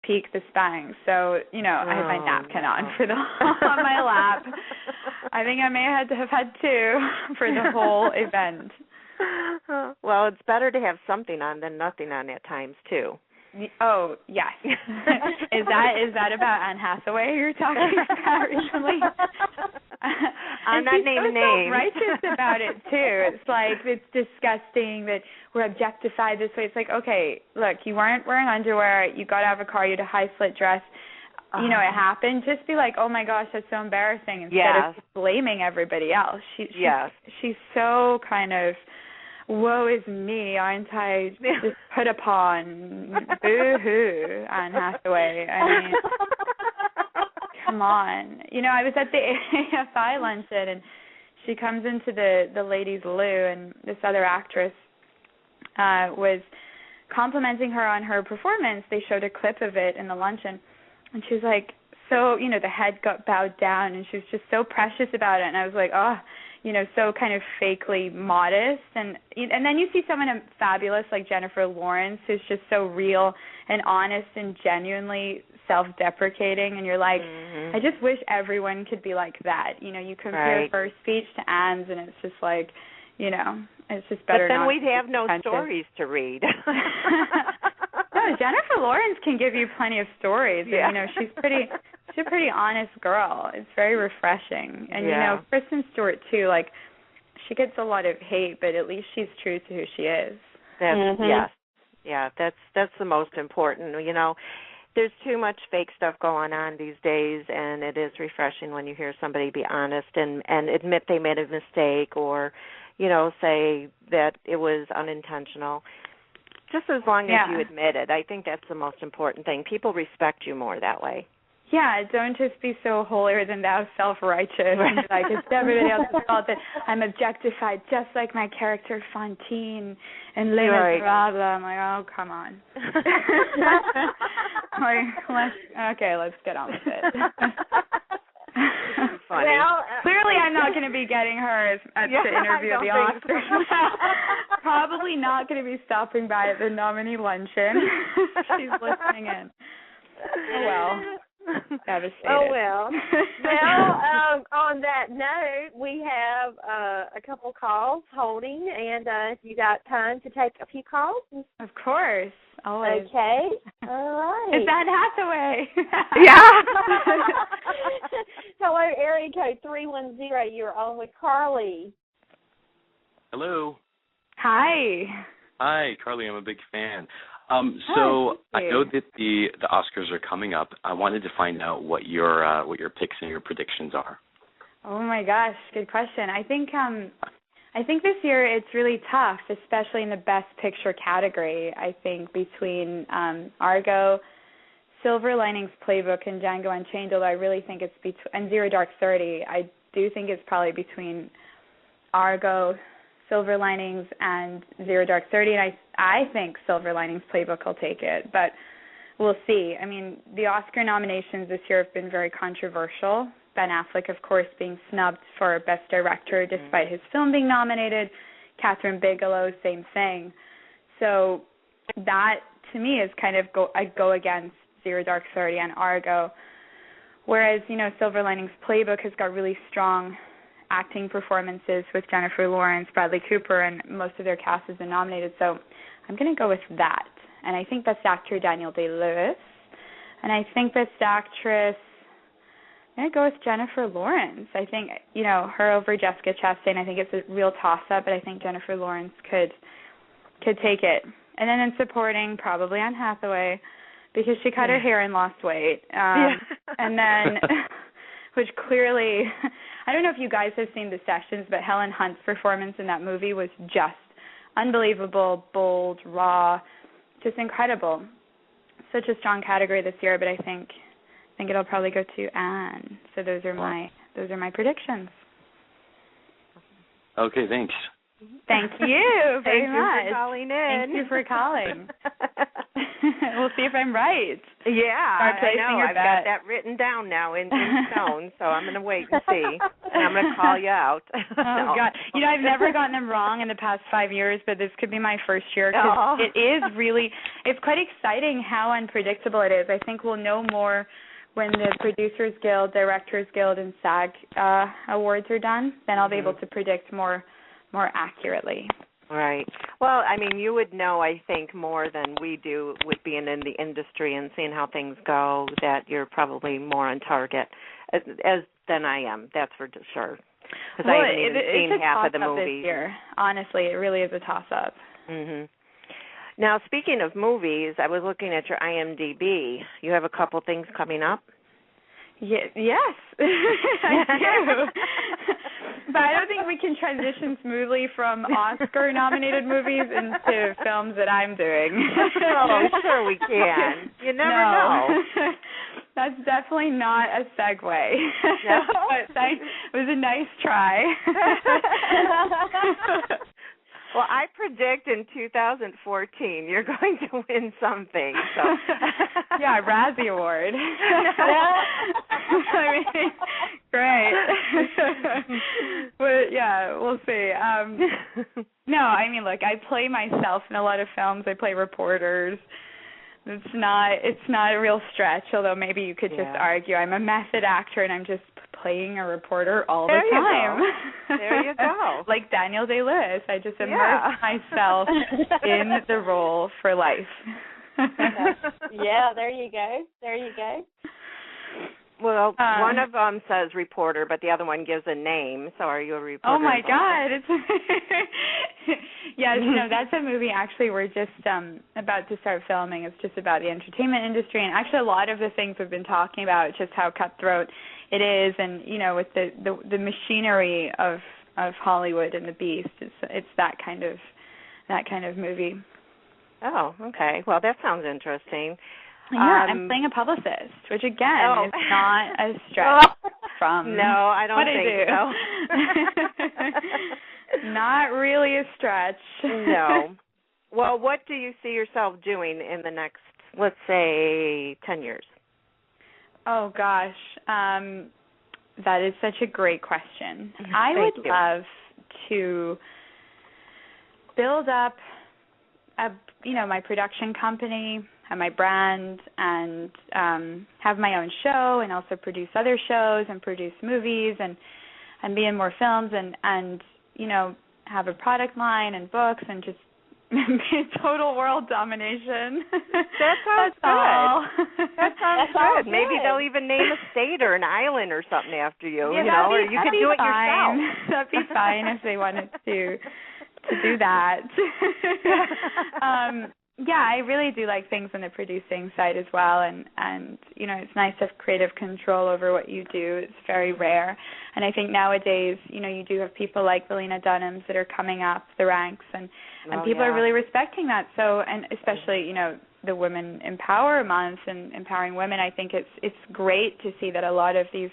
peak the Spanx. So, I had my napkin on for on my lap. I think I may have had two for the whole event. Well, it's better to have something on than nothing on at times, too. Oh, yes. Is that about Anne Hathaway you're talking about recently? I'm not naming names. She's so self-righteous about it, too. It's like, it's disgusting that we're objectified this way. It's like, okay, look, you weren't wearing underwear, you got out of a car, you had a high-slit dress, it happened. Just be like, oh, my gosh, that's so embarrassing, instead of just blaming everybody else. She's so kind of, woe is me, aren't I just put upon? Boo-hoo, Anne Hathaway. I mean, come on. I was at the AFI luncheon, and she comes into the ladies' loo, and this other actress was complimenting her on her performance. They showed a clip of it in the luncheon, and she was like, so, the head got bowed down, and she was just so precious about it, and I was like, oh, so kind of fakely modest. And then you see someone fabulous like Jennifer Lawrence, who's just so real and honest and genuinely self-deprecating, and you're like, I just wish everyone could be like that. You compare her speech to Anne's, and it's just like, it's just better. But then not we'd have no stories to read. No, Jennifer Lawrence can give you plenty of stories. Yeah. And, she's a pretty honest girl. It's very refreshing. And, Kristen Stewart, too, like, she gets a lot of hate, but at least she's true to who she is. Yes. Yeah, that's the most important. There's too much fake stuff going on these days, and it is refreshing when you hear somebody be honest and admit they made a mistake, or, say that it was unintentional. Just as long as you admit it. I think that's the most important thing. People respect you more that way. Yeah, don't just be so holier than thou, self-righteous. Right. And like, it's everybody else's fault that I'm objectified just like my character Fantine and Les Miserables. I'm like, oh, come on. Let's get on with it. Funny. Well, clearly I'm not going to be getting her to interview at the Oscars. Probably not going to be stopping by at the nominee luncheon. She's listening in. Oh, well. Devastated. Oh, well. Well, on that note, we have a couple calls holding, and if you got time to take a few calls. Of course. Always. Okay. All right. Is that Hathaway? Yeah. Hello, area code 310. You're on with Carly. Hello. Hi. Hi, Carly. I'm a big fan. So I know that the Oscars are coming up. I wanted to find out what your picks and your predictions are. Oh my gosh, good question. I think this year it's really tough, especially in the Best Picture category. I think between Argo, Silver Linings Playbook, and Django Unchained, although I really think it's and Zero Dark 30. I do think it's probably between Argo, Silver Linings, and Zero Dark 30, and I think Silver Linings Playbook will take it, but we'll see. I mean, the Oscar nominations this year have been very controversial. Ben Affleck, of course, being snubbed for Best Director despite his film being nominated. Catherine Bigelow, same thing. So that, to me, is kind of I go against Zero Dark 30 and Argo, whereas, Silver Linings Playbook has got really strong acting performances with Jennifer Lawrence, Bradley Cooper, and most of their cast has been nominated. So I'm going to go with that. And I think Best Actor, Daniel Day-Lewis. And I think Best Actress, I'm going to go with Jennifer Lawrence. I think, her over Jessica Chastain, I think it's a real toss-up, but I think Jennifer Lawrence could take it. And then in supporting, probably Anne Hathaway, because she cut her hair and lost weight. And then, which clearly, I don't know if you guys have seen The Sessions, but Helen Hunt's performance in that movie was just unbelievable, bold, raw, just incredible. Such a strong category this year, but I think it'll probably go to Anne. So those are my predictions. Okay, thanks. Thank you very much. Thank you for calling in. Thank you for calling. We'll see if I'm right. Yeah, I know. I've bet. got that written down now in stone, so I'm going to wait and see. And I'm going to call you out. Oh, God. You know, I've never gotten them wrong in the past 5 years, but this could be my first year because it is really, it's quite exciting how unpredictable it is. I think we'll know more when the Producers Guild, Directors Guild, and SAG awards are done. Then I'll be able to predict more accurately. Right. Well, I mean, you would know, I think, more than we do with being in the industry and seeing how things go, that you're probably more on target than I am. That's for sure. Because I haven't even seen half of the movies. This year. Honestly, it really is a toss-up. Mhm. Now, speaking of movies, I was looking at your IMDb. You have a couple things coming up? Yes, I do. But I don't think we can transition smoothly from Oscar-nominated movies into films that I'm doing. Oh, sure we can. You never know. That's definitely not a segue. No? But it was a nice try. Well, I predict in 2014 you're going to win something. So. Yeah, a Razzie Award. I mean, great. But yeah, we'll see. No, I mean, look, I play myself in a lot of films. I play reporters. It's not a real stretch, although maybe you could just argue I'm a method actor and I'm just playing a reporter all the time. There you go. Like Daniel Day-Lewis. I just immerse myself in the role for life. Yeah, there you go. Well, one of them says reporter, but the other one gives a name. So are you a reporter? Oh, my God. It's yes, no, that's a movie actually we're just about to start filming. It's just about the entertainment industry. And actually a lot of the things we've been talking about, just how cutthroat it is, and, you know, with the machinery of Hollywood and the beast, it's that kind of movie. Oh, okay. Well, that sounds interesting. Yeah, I'm playing a publicist, which again is not a stretch from no, I don't think so. Not really a stretch. No. Well, what do you see yourself doing in the next, let's say, 10 years? Oh, gosh. That is such a great question. I would love to build up my production company and my brand, and have my own show, and also produce other shows and produce movies and be in more films, and have a product line and books, and just be total world domination. That sounds good. That sounds good. Good. Maybe they'll even name a state or an island or something after you. Yeah, or you could do it yourself. That'd be fine if they wanted to do that. Yeah, I really do like things on the producing side as well, and it's nice to have creative control over what you do. It's very rare, and I think nowadays, you do have people like Lena Dunhams that are coming up the ranks, and people are really respecting that. So, and especially, the Women Empower Month and empowering women, I think it's great to see that a lot of these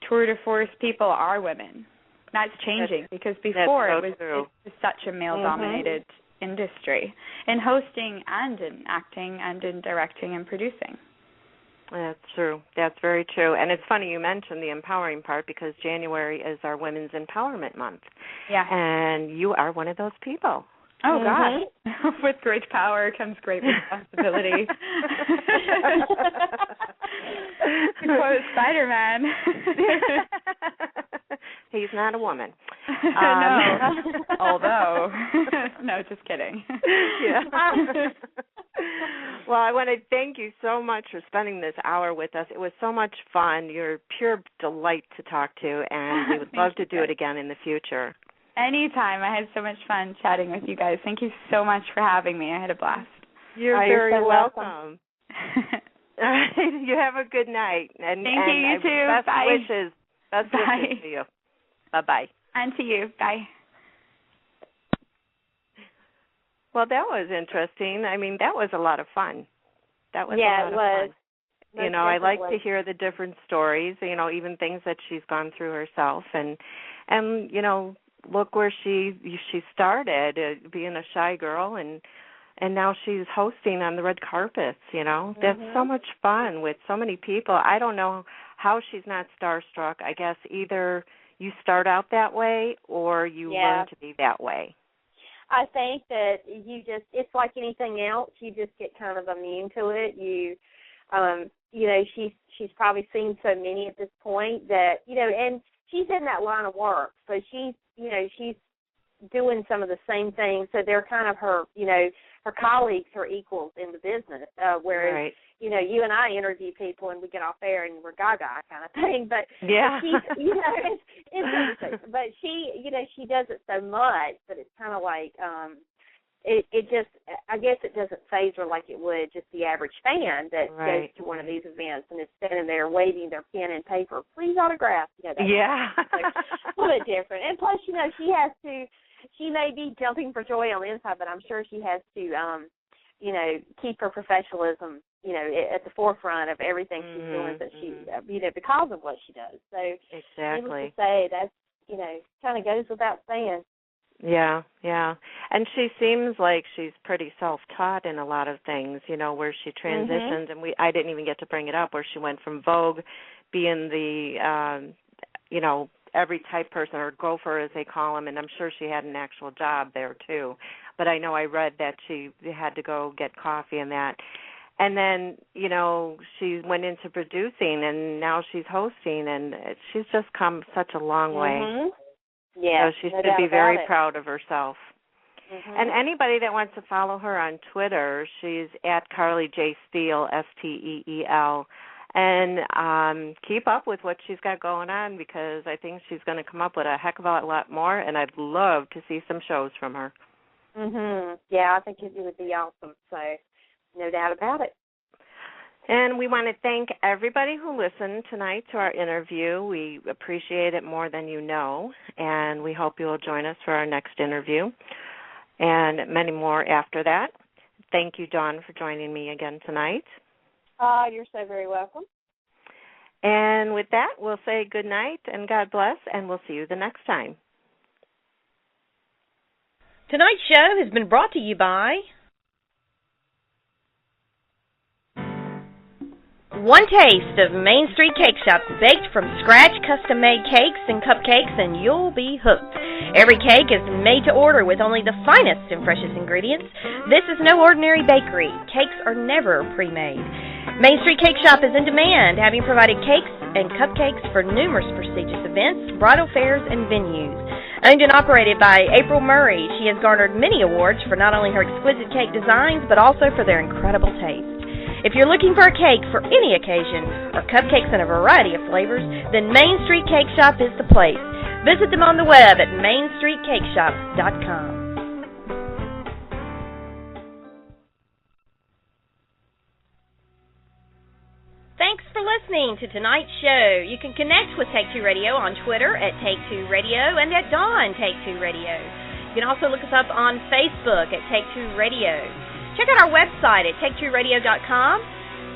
tour de force people are women. That's changing, because before it was such a male-dominated industry in hosting and in acting and in directing and producing. That's true. That's very true. And it's funny you mentioned the empowering part, because January is our Women's Empowerment Month. Yeah. And you are one of those people. Oh, gosh. With great power comes great responsibility. To quote Spider-Man. He's not a woman. No. Although, no, just kidding. Yeah. Well, I want to thank you so much for spending this hour with us. It was so much fun. You're pure delight to talk to, and we would love to do it again in the future. Anytime. I had so much fun chatting with you guys. Thank you so much for having me. I had a blast. You're very welcome. You have a good night. And thank you. You too. Best Bye. wishes. Best wishes to you. Bye-bye. And to you. Bye. Well, that was interesting. I mean, that was a lot of fun. That was a lot of fun. I like to hear the different stories, even things that she's gone through herself, and look where she started, being a shy girl, and and now she's hosting on the red carpets, you know. That's so Mm-hmm. much fun with so many people. I don't know how she's not starstruck. I guess either you start out that way or you learn to be that way. I think that it's like anything else. You just get kind of immune to it. You know, she's probably seen so many at this point that, you know, and she's in that line of work. So she's doing some of the same things. So they're kind of her colleagues, her equals in the business. Whereas, right. You know, you and I interview people and we get off air and we're gaga kind of thing. But yeah, she's, you know, it's but she, you know, she does it so much that it's kind of like, it just, I guess it doesn't faze her like it would just the average fan that goes to one of these events and is standing there waving their pen and paper, please autograph. You know, so a little bit different. And plus, you know, she may be jumping for joy on the inside, but I'm sure she has to, you know, keep her professionalism, you know, at the forefront of everything she's doing, that she, you know, because of what she does. So, exactly. Needless to say, that's, you know, kind of goes without saying. Yeah. And she seems like she's pretty self-taught in a lot of things, you know, where she transitioned, and I didn't even get to bring it up, where she went from Vogue being the, you know, every type person, or gopher as they call them, and I'm sure she had an actual job there too. But I know I read that she had to go get coffee and that. And then, you know, she went into producing, and now she's hosting, and she's just come such a long way. Yeah, so she should be very proud of herself. And anybody that wants to follow her on Twitter, she's at CARLY J Steele, STEEL. And keep up with what she's got going on, because I think she's going to come up with a heck of a lot more, and I'd love to see some shows from her. Yeah, I think it would be awesome, so no doubt about it. And we want to thank everybody who listened tonight to our interview. We appreciate it more than you know, and we hope you'll join us for our next interview and many more after that. Thank you, Dawn, for joining me again tonight. You're so very welcome. And with that, we'll say good night and God bless, and we'll see you the next time. Tonight's show has been brought to you by One Taste of Main Street Cake Shop, baked from scratch, custom-made cakes and cupcakes, and you'll be hooked. Every cake is made to order with only the finest and freshest ingredients. This is no ordinary bakery. Cakes are never pre-made. Main Street Cake Shop is in demand, having provided cakes and cupcakes for numerous prestigious events, bridal fairs, and venues. Owned and operated by April Murray, she has garnered many awards for not only her exquisite cake designs, but also for their incredible taste. If you're looking for a cake for any occasion, or cupcakes in a variety of flavors, then Main Street Cake Shop is the place. Visit them on the web at mainstreetcakeshop.com. Thanks for listening to tonight's show. You can connect with Take Two Radio on Twitter at Take Two Radio and at Dawn Take Two Radio. You can also look us up on Facebook at Take Two Radio. Check out our website at TakeTwoRadio.com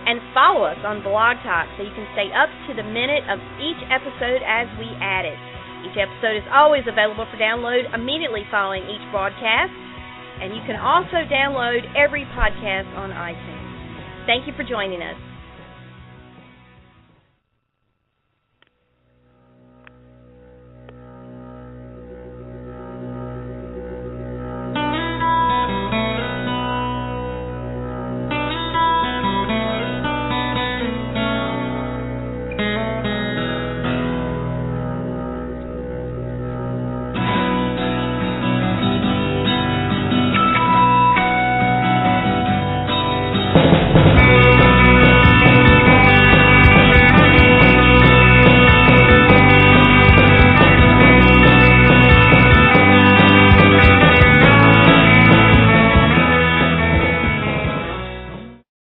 and follow us on Blog Talk so you can stay up to the minute of each episode as we add it. Each episode is always available for download immediately following each broadcast, and you can also download every podcast on iTunes. Thank you for joining us.